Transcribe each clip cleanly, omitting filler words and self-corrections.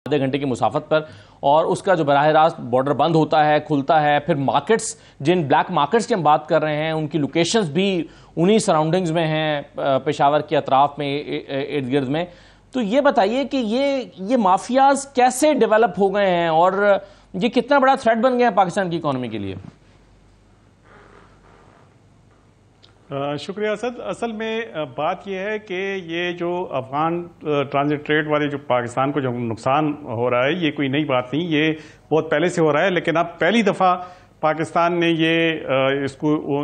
आधे घंटे की मुसाफत पर, और उसका जो बराह रास्त बॉर्डर बंद होता है, खुलता है, फिर मार्केट्स, जिन ब्लैक मार्केट्स की हम बात कर रहे हैं, उनकी लोकेशंस भी उन्हीं सराउंडिंग्स में हैं, पेशावर के अतराफ में, इर्द गिर्द में। तो ये बताइए कि ये माफियाज कैसे डेवलप हो गए हैं और ये कितना बड़ा थ्रेट बन गया है पाकिस्तान की इकोनॉमी के लिए? शुक्रिया असद। असल में बात यह है कि ये जो अफगान ट्रांजिट ट्रेड वाले जो पाकिस्तान को जो नुकसान हो रहा है, ये कोई नई बात नहीं, ये बहुत पहले से हो रहा है। लेकिन अब पहली दफ़ा पाकिस्तान ने ये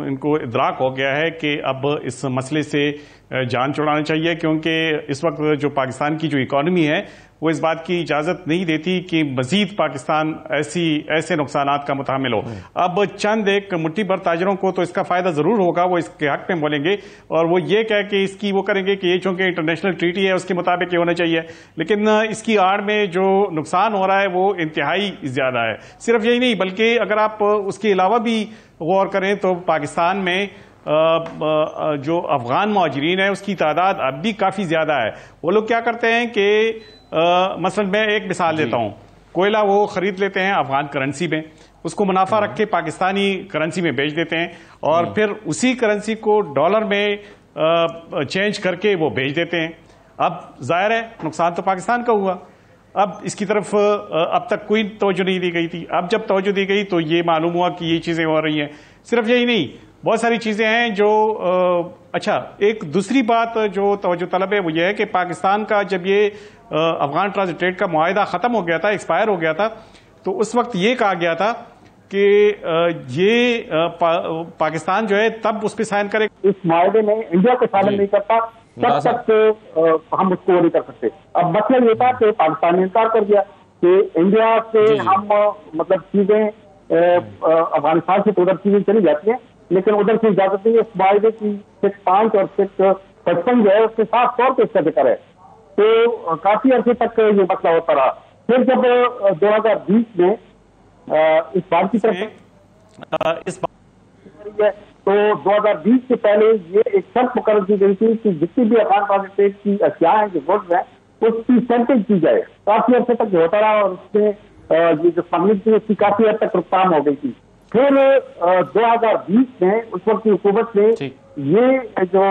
इनको इदराक हो गया है कि अब इस मसले से जान छुड़ाना चाहिए, क्योंकि इस वक्त जो पाकिस्तान की जो इकॉनमी है वो इस बात की इजाजत नहीं देती कि मजीद पाकिस्तान ऐसे नुकसानात का मुतामिल हो। अब चंद एक मुट्ठी भर ताजरों को तो इसका फायदा जरूर होगा, वो इसके हक में बोलेंगे और वो ये कह के इसकी वो करेंगे कि ये चूंकि इंटरनेशनल ट्रीटी है उसके मुताबिक ये होना चाहिए, लेकिन इसकी आड़ में जो नुकसान हो रहा है वो इंतहाई ज्यादा है। सिर्फ यही नहीं, बल्कि अगर आप उसके अलावा भी गौर करें तो पाकिस्तान में जो अफगान मुहाजिरीन है उसकी तादाद अब भी काफी ज्यादा है। वो लोग क्या करते हैं कि मसलन मैं एक मिसाल देता हूं, कोयला वो खरीद लेते हैं अफगान करेंसी में, उसको मुनाफा रख के पाकिस्तानी करेंसी में बेच देते हैं और फिर उसी करेंसी को डॉलर में चेंज करके वो बेच देते हैं। अब जाहिर है नुकसान तो पाकिस्तान का हुआ। अब इसकी तरफ अब तक कोई तवज्जो नहीं दी गई थी। अब जब तवज्जो दी गई तो ये मालूम हुआ कि ये चीजें हो रही हैं। सिर्फ यही नहीं, बहुत सारी चीजें हैं जो अच्छा, एक दूसरी बात जो तवज्जो तलब है वो ये है कि पाकिस्तान का जब ये अफगान ट्रांजिट ट्रेड का मुआहिदा खत्म हो गया था, एक्सपायर हो गया था, तो उस वक्त ये कहा गया था कि ये पाकिस्तान जो है तब उस पर साइन करे। इस मुआहिदे में इंडिया को शामिल नहीं करता तब तक हम उसको नहीं कर सकते। अब मतलब ये था कि पाकिस्तान ने इनकार कर दिया कि इंडिया से हम मतलब चीजें अफगानिस्तान से उधर चीजें चली जाती हैं, लेकिन उधर से इजाजत नहीं है। इस मुआहिदे की सेक्शन 5 और सेक्शन 55 जो है उसके साफ तौर पर इसका जिक्र है। तो काफी अर्से तक ये मसला होता रहा। फिर जब 2020 में इस बात की तरफ इस तो 2020 से पहले ये एक शर्त मुकर्रर की गई थी कि जितनी भी अफगान ट्रांजिट ट्रेड की अशिया है, जो गुड्स है, उसकी सेंटेज की जाए। काफी अर्से तक होता रहा और उसमें ये जो स्मगलिंग थी उसकी काफी हद तक रोकथाम हो गई थी। फिर 2020 में उस वक्त की हुकूमत ने ये जो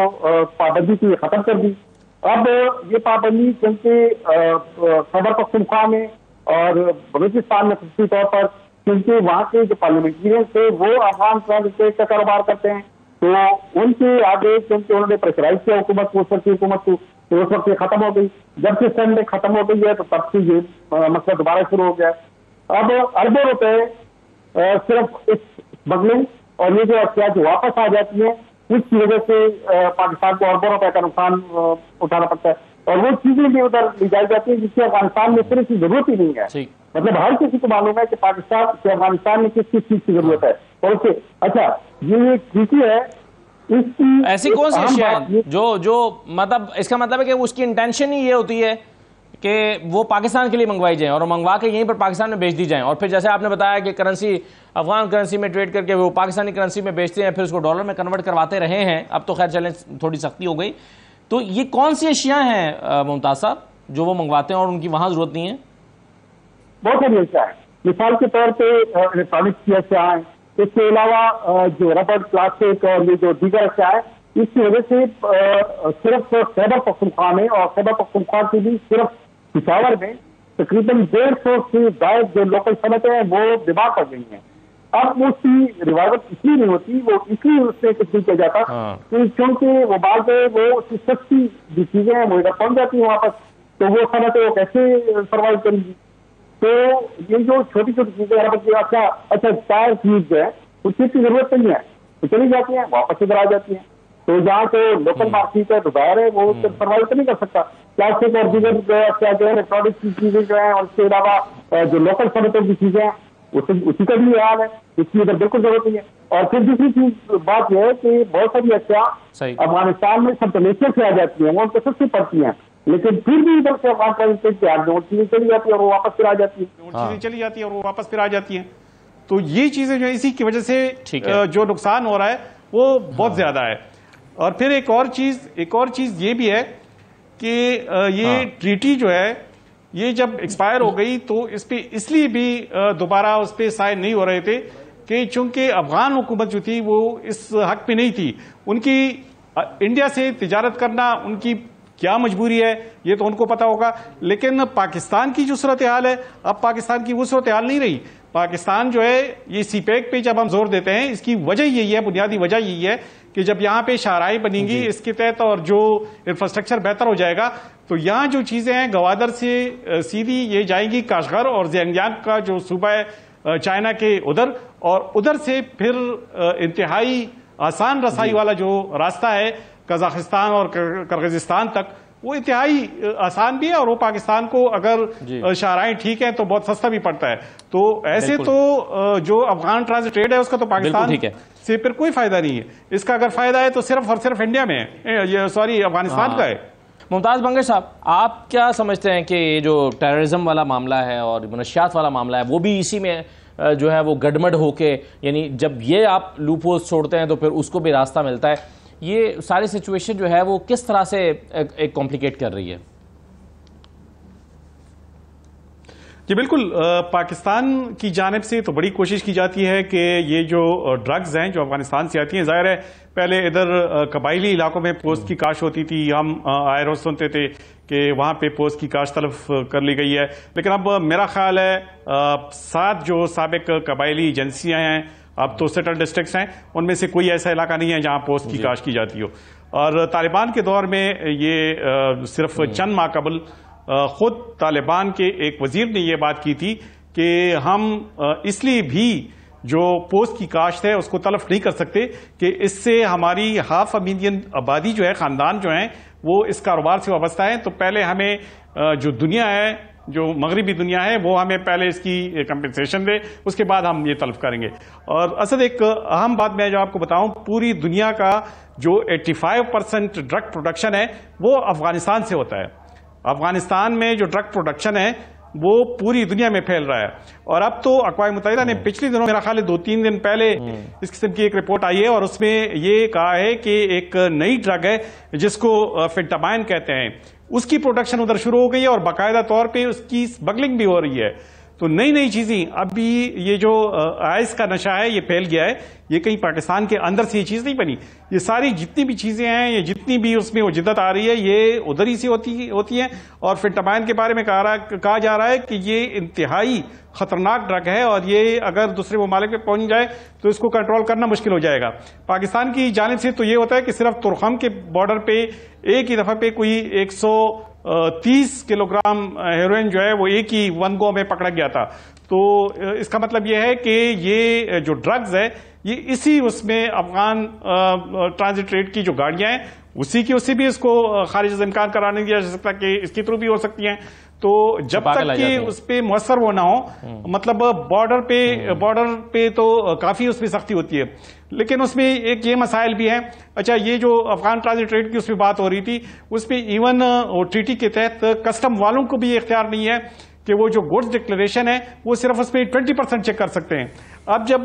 पाबंदी थी खत्म कर दी। अब ये पाबंदी क्योंकि खैबर पख्तूनख्वा में और बलूचिस्तान में खसूसी तौर पर, क्योंकि वहाँ के जो पार्लियामेंटेरियन थे वो अफगान ट्रांजिट ट्रेड का कारोबार करते हैं, तो उनके आगे क्योंकि उन्होंने प्रेशराइज किया हुकूमत को, उस वक्त की हुकूमत को, तो उस वक्त ये खत्म हो गई। जब से संडे खत्म हो गई है तो तब से ये मसला दोबारा शुरू हो गया। अब अरबों रुपए सिर्फ इस स्मगलिंग और ये जो अशिया जो वापस आ जाती है उसकी वजह से पाकिस्तान को अरबों रुपए का नुकसान उठाना पड़ता है, और वो चीजें भी उधर ले जाई जाती है जिसकी अफगानिस्तान में फिर इसकी जरूरत ही नहीं है। मतलब हर किसी को मालूम है कि पाकिस्तान से अफगानिस्तान में किस किस चीज की जरूरत है। और उससे अच्छा ये ट्रीटी है, इसकी ऐसी कौन सी अशिया है जो मतलब इसका मतलब है कि उसकी इंटेंशन ही ये होती है कि वो पाकिस्तान के लिए मंगवाई जाए और मंगवा के यहीं पर पाकिस्तान में बेच दी जाए, और फिर जैसे आपने बताया कि करेंसी अफगान करेंसी में ट्रेड करके वो पाकिस्तानी करेंसी में बेचते हैं, फिर उसको डॉलर में कन्वर्ट करवाते रहे हैं। अब तो खैर चलें थोड़ी सख्ती हो गई। तो ये कौन सी अशिया हैं मुमताज साहब जो वो मंगवाते हैं और उनकी वहां जरूरत नहीं है? बहुत सारी अशिया है। मिसाल के तौर पर इलेक्ट्रॉनिक्स की अशिया है, इसके अलावा जो रबर, प्लास्टिक और ये जो दीगर अशिया है, इसकी वजह से सिर्फ खैबर पख्तूनख्वा में और खैबर पख्तूनख्वा की भी सिर्फ पिशावर में तकरीबन 150 से ज्यादा जो लोकल सनतें हैं वो बीमार पड़ गई हैं। अब उसकी रिवाइवल इसलिए नहीं होती, वो इसलिए उससे कुछ नहीं किया जाता क्योंकि वो बाद में वो उसकी सस्ती जो चीजें हैं वो इधर पहुंच जाती है वापस, तो वो सनतें वो कैसे सर्वाइव करेंगी। तो ये जो छोटी छोटी चीजें हैं, अच्छा टायर फ्यूज है, उस चीज की जरूरत नहीं है, तो चली जाती है वापस इधर आ जाती है। तो जहाँ तो लोकल मार्केट है तो जाहिर है वो सर्वाइव तो नहीं कर सकता। प्लास्टिक और दीगर क्या जो है इलेक्ट्रॉनिक्स की चीजें जो है और उसके अलावा जो लोकल सनतों की चीजें हैं उसी का भी हाल है, इसकी इधर बिल्कुल जरूरत नहीं है। और फिर दूसरी चीज बात यह है कि बहुत सारी अशिया अफगानिस्तान में सब नेचर से आ जाती है, वो उनको सस्ती पड़ती है, लेकिन फिर भी इधर से अफगान ट्रांजिट चीजें चली जाती है और वो वापस फिर आ जाती है, चीजें चली जाती है और वो वापस फिर आ जाती है। तो ये चीजें जो इसी की वजह से जो नुकसान हो रहा है वो बहुत ज्यादा है। और फिर एक और चीज ये भी है कि ये ट्रीटी जो है ये जब एक्सपायर हो गई तो इस पे इसलिए भी दोबारा उस पर साइन नहीं हो रहे थे कि चूंकि अफगान हुकूमत जो थी वो इस हक में नहीं थी। उनकी इंडिया से तिजारत करना उनकी क्या मजबूरी है ये तो उनको पता होगा, लेकिन पाकिस्तान की जो सूरत हाल है, अब पाकिस्तान की वो सूरत हाल नहीं रही। पाकिस्तान जो है ये सीपेक पे जब हम जोर देते हैं, इसकी वजह यही है, बुनियादी वजह यही है कि जब यहाँ पे शाहराई बनेंगी इसके तहत और जो इंफ्रास्ट्रक्चर बेहतर हो जाएगा तो यहाँ जो चीजें हैं गवादर से सीधी ये जाएंगी काशगर और ज़ेंजियांग का जो सूबा है चाइना के उधर, और उधर से फिर इंतहाई आसान रसाई वाला जो रास्ता है कजाकिस्तान और किर्गिस्तान तक, वो इंतहाई आसान भी है और वो पाकिस्तान को अगर शाहराएं ठीक है तो बहुत सस्ता भी पड़ता है। तो ऐसे तो जो अफगान ट्रांजिट ट्रेड है उसका तो पाकिस्तान से फिर कोई फायदा नहीं है। इसका अगर फायदा है तो सिर्फ और सिर्फ इंडिया में है, सॉरी अफगानिस्तान का है। मुमताज बंगर साहब, आप क्या समझते हैं कि ये जो टेररिज्म वाला मामला है और मनशियात वाला मामला है वो भी इसी में जो है वो गड़मड़ होके, यानी जब ये आप लूप होल्स छोड़ते हैं तो फिर उसको भी रास्ता मिलता है, ये सारी सिचुएशन जो है वो किस तरह से एक कॉम्प्लिकेट कर रही है? जी बिल्कुल, पाकिस्तान की जानिब से तो बड़ी कोशिश की जाती है कि ये जो ड्रग्स हैं जो अफगानिस्तान से आती हैं, जाहिर है पहले इधर कबायली इलाकों में पोस्त की काश होती थी, हम आए रोज सुनते थे कि वहां पे पोस्त की काश तलफ कर ली गई है, लेकिन अब मेरा ख्याल है 7 जो साबिक कबायली एजेंसियां हैं अब तो सेटल डिस्ट्रिक्ट्स हैं, उनमें से कोई ऐसा इलाका नहीं है जहां पोस्त की काश की जाती हो। और तालिबान के दौर में ये सिर्फ चंद माह कबल खुद तालिबान के एक वजीर ने यह बात की थी कि हम इसलिए भी जो पोस्त की काश्त है उसको तलफ नहीं कर सकते कि इससे हमारी हाफ अमीनियन आबादी जो है, खानदान जो है वो इस कारोबार से वाबस्ता है, तो पहले हमें जो दुनिया है, जो मगरबी दुनिया है, वो हमें पहले इसकी कंपेंसेशन दे, उसके बाद हम ये तलब करेंगे। और असद एक अहम बात मैं जो आपको बताऊं, पूरी दुनिया का जो 85% ड्रग प्रोडक्शन है वो अफगानिस्तान से होता है। अफगानिस्तान में जो ड्रग प्रोडक्शन है वो पूरी दुनिया में फैल रहा है। और अब तो अक़वाम मुत्तहिदा ने पिछले दिनों, मेरा ख्याल है 2-3 दिन पहले इस किस्म की एक रिपोर्ट आई है और उसमें ये कहा है कि एक नई ड्रग है जिसको फेंटामाइन कहते हैं, उसकी प्रोडक्शन उधर शुरू हो गई है और बाकायदा तौर पे उसकी स्मगलिंग भी हो रही है। तो नई नई चीजें, अभी ये जो आइस का नशा है ये फैल गया है, ये कहीं पाकिस्तान के अंदर से ये चीज नहीं बनी। ये सारी जितनी भी चीजें हैं, ये जितनी भी उसमें वो जिद्दत आ रही है, ये उधर ही से होती है। और फेंटामाइन के बारे में कहा जा रहा है कि ये इंतहाई खतरनाक ड्रग है और ये अगर दूसरे ममालिक में पहुंच जाए तो इसको कंट्रोल करना मुश्किल हो जाएगा। पाकिस्तान की जानिब से तो ये होता है कि सिर्फ तुरखम के बॉर्डर पे एक ही दफा पे कोई 130 किलोग्राम हेरोइन जो है वो एक ही वन गो में पकड़ा गया था। तो इसका मतलब यह है कि ये जो ड्रग्स है ये इसी उसमें अफगान ट्रांजिट ट्रेड की जो गाड़ियां हैं उसी भी इसको खारिज इम्कान करार नहीं दिया जा सकता कि इसके थ्रू भी हो सकती हैं। तो जब तक कि उस पर मुअस्सर वो ना हो, मतलब बॉर्डर पे तो काफी उसमें सख्ती होती है, लेकिन उसमें एक ये मसाइल भी हैं। अच्छा, ये जो अफगान ट्रांजिट ट्रेड की उसमें बात हो रही थी, उसमें इवन ट्रीटी के तहत कस्टम वालों को भी इख्तियार नहीं है कि वो जो गुड्स डिक्लेरेशन है वो सिर्फ उसमें 20% चेक कर सकते हैं। अब जब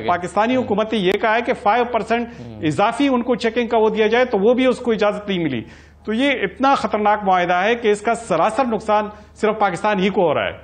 पाकिस्तानी हुकूमत ने यह कहा है कि 5% इजाफी उनको चेकिंग का वो दिया जाए तो वो भी उसको इजाजत नहीं मिली। तो ये इतना खतरनाक मुआहिदा है कि इसका सरासर नुकसान सिर्फ पाकिस्तान ही को हो रहा है।